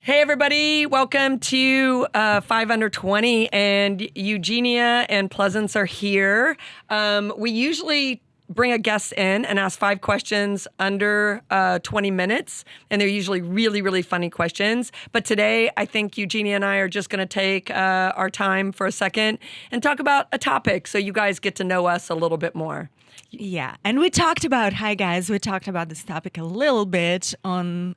Hey, everybody. Welcome to 5Under20. And Eugenia and Pleasance are here. We usually bring a guest in and ask 5 questions under 20 minutes. And they're usually really, really funny questions. But today, I think Eugenia and I are just going to take our time for a second and talk about a topic so you guys get to know us a little bit more. Yeah. And we talked about this topic a little bit on,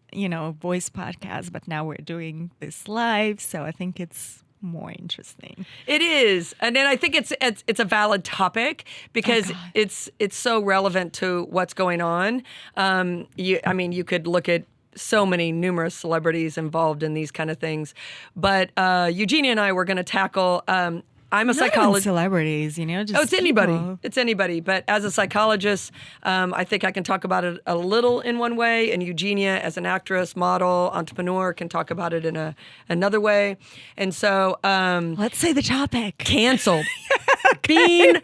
voice podcast, but now we're doing this live. So I think it's more interesting. It is. And then I think it's a valid topic because it's so relevant to what's going on. You could look at so many numerous celebrities involved in these kind of things. But Eugenia and I were going to tackle I'm a psychologist. Celebrities, just it's anybody. people. It's anybody. But as a psychologist, I think I can talk about it a little in one way, and Eugenia, as an actress, model, entrepreneur, can talk about it in another way. And so, Let's say the topic. Canceled, being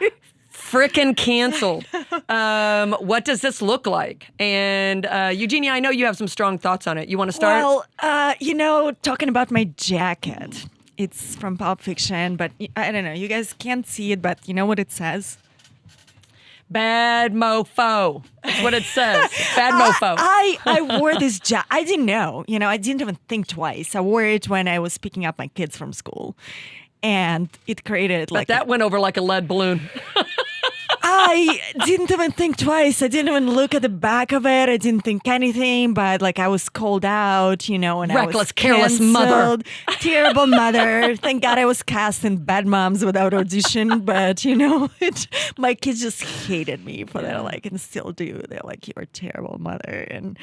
frickin' canceled. What does this look like? And Eugenia, I know you have some strong thoughts on it. You want to start? Well, talking about my jacket. It's from Pulp Fiction, but I don't know. You guys can't see it, but you know what it says? Bad mofo. That's what it says. Bad mofo. I wore this jacket. I didn't know. I didn't even think twice. I wore it when I was picking up my kids from school. And it created But that went over like a lead balloon. I didn't even think twice. I didn't even look at the back of it. I didn't think anything, but I was called out, and Reckless, I was careless mother. Terrible mother. Thank God I was cast in Bad Moms without audition, but my kids just hated me for that, and still do. They're like, you're a terrible mother. And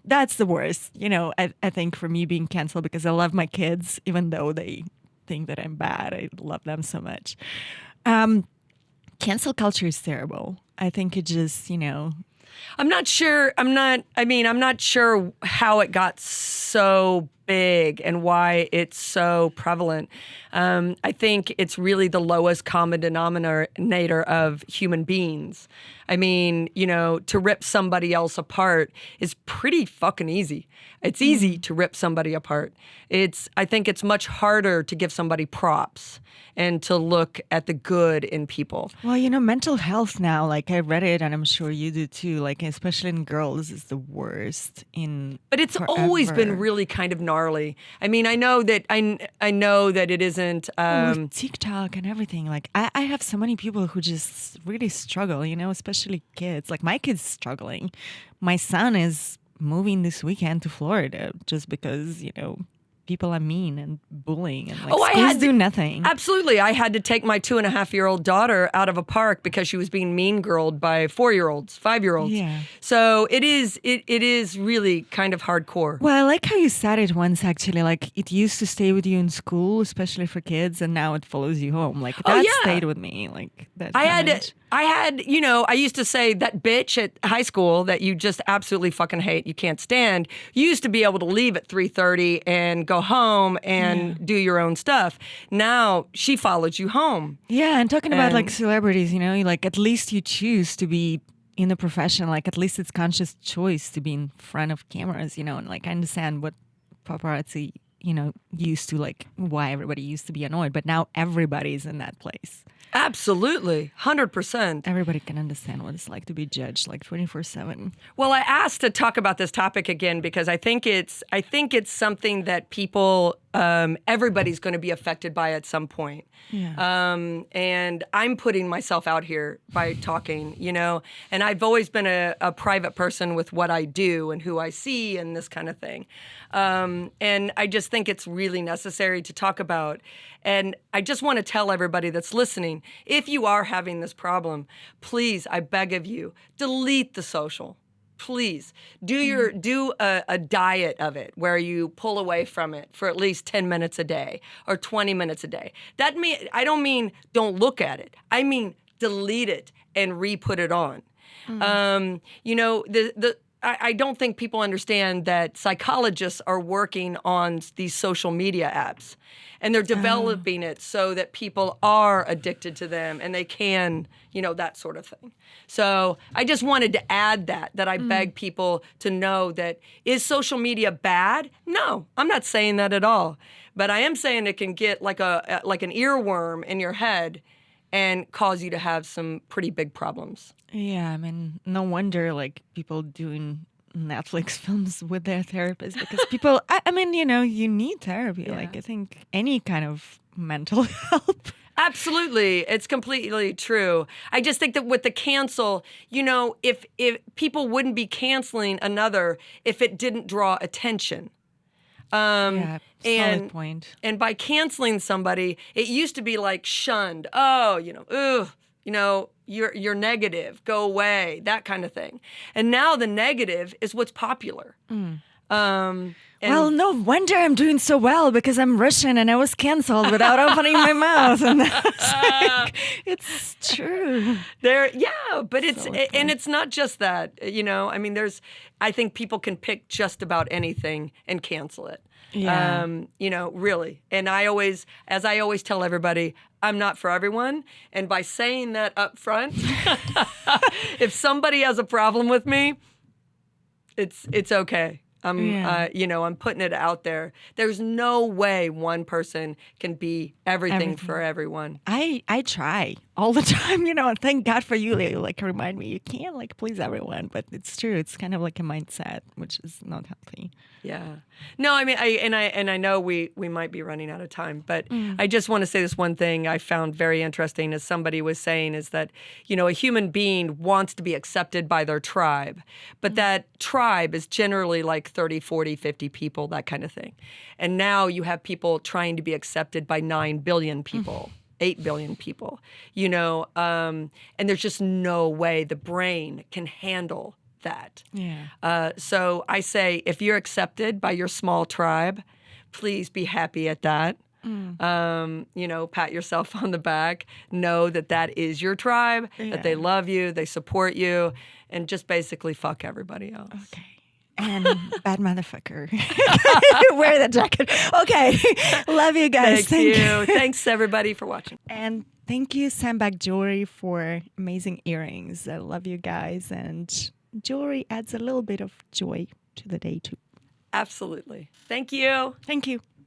that's the worst, I think, for me being canceled because I love my kids, even though they think that I'm bad. I love them so much. Cancel culture is terrible. I think it just, I'm not sure how it got so big and why it's so prevalent. I think it's really the lowest common denominator of human beings. To rip somebody else apart is pretty fucking easy. It's easy to rip somebody apart. I think it's much harder to give somebody props and to look at the good in people. Well, mental health now, I read it and I'm sure you do too, especially in girls is the worst But it's forever. always been really kind of gnarly. I know that I know that it isn't with TikTok and everything. I have so many people who just really struggle, especially kids. My kid's struggling. My son is moving this weekend to Florida just because, people are mean and bullying and schools do nothing. Absolutely. I had to take my 2.5-year-old daughter out of a park because she was being mean girled by 4-year-olds, 5-year-olds. Yeah. So it is really kind of hardcore. Well, I like how you said it once, actually. It used to stay with you in school, especially for kids, and now it follows you home. That stayed with me. That I used to say that bitch at high school that you just absolutely fucking hate, you can't stand. You used to be able to leave at 3:30 and go home and do your own stuff. Now she follows you home. Yeah, and talking about celebrities, at least you choose to be in the profession. At least it's conscious choice to be in front of cameras, and I understand what paparazzi, used to why everybody used to be annoyed, but now everybody's in that place. Absolutely, 100%. Everybody can understand what it's like to be judged 24/7. Well, I asked to talk about this topic again because I think it's something that people, everybody's going to be affected by at some point. Yeah. And I'm putting myself out here by talking, and I've always been a private person with what I do and who I see and this kind of thing. And I just think it's really necessary to talk about. And I just want to tell everybody that's listening, if you are having this problem, please, I beg of you, delete the social. Please do a diet of it where you pull away from it for at least 10 minutes a day or 20 minutes a day. I don't mean don't look at it. I mean delete it and re-put it on. I don't think people understand that psychologists are working on these social media apps, and they're developing it so that people are addicted to them and they can, that sort of thing. So I just wanted to add that I beg people to know that, is social media bad? No, I'm not saying that at all. But I am saying it can get like an earworm in your head and cause you to have some pretty big problems. Yeah, I mean, no wonder like people doing Netflix films with their therapist, because people, I mean, you need therapy. Yeah. Like I think any kind of mental help. Absolutely. It's completely true. I just think that with the cancel, if people wouldn't be canceling another if it didn't draw attention. Yeah, solid point. And by canceling somebody, it used to be like shunned. Oh, you're negative. Go away. That kind of thing. And now the negative is what's popular. Well, no wonder I'm doing so well, because I'm Russian and I was canceled without opening my mouth. And it's true. But it's not just that. I mean, I think people can pick just about anything and cancel it. Yeah. Really. And as I always tell everybody, I'm not for everyone. And by saying that up front, if somebody has a problem with me, it's okay. I'm putting it out there. There's no way one person can be everything for everyone. I try all the time, and thank God for you. Like remind me, you can't like please everyone, but it's true. It's kind of like a mindset, which is not healthy. Yeah. No, I mean, I know we might be running out of time, but I just want to say this one thing I found very interesting, as somebody was saying, is that, a human being wants to be accepted by their tribe, but that tribe is generally like 30, 40, 50 people, that kind of thing. And now you have people trying to be accepted by 9 billion people. 8 billion people, and there's just no way the brain can handle that. Yeah. So I say, if you're accepted by your small tribe, please be happy at that. Pat yourself on the back. Know that is your tribe, that they love you, they support you, and just basically fuck everybody else. Okay. And bad motherfucker. Wear that jacket. Okay. Love you guys. Thank you. Thanks everybody for watching. And thank you, Sandbag Jewelry, for amazing earrings. I love you guys. And jewelry adds a little bit of joy to the day too. Absolutely. Thank you. Thank you.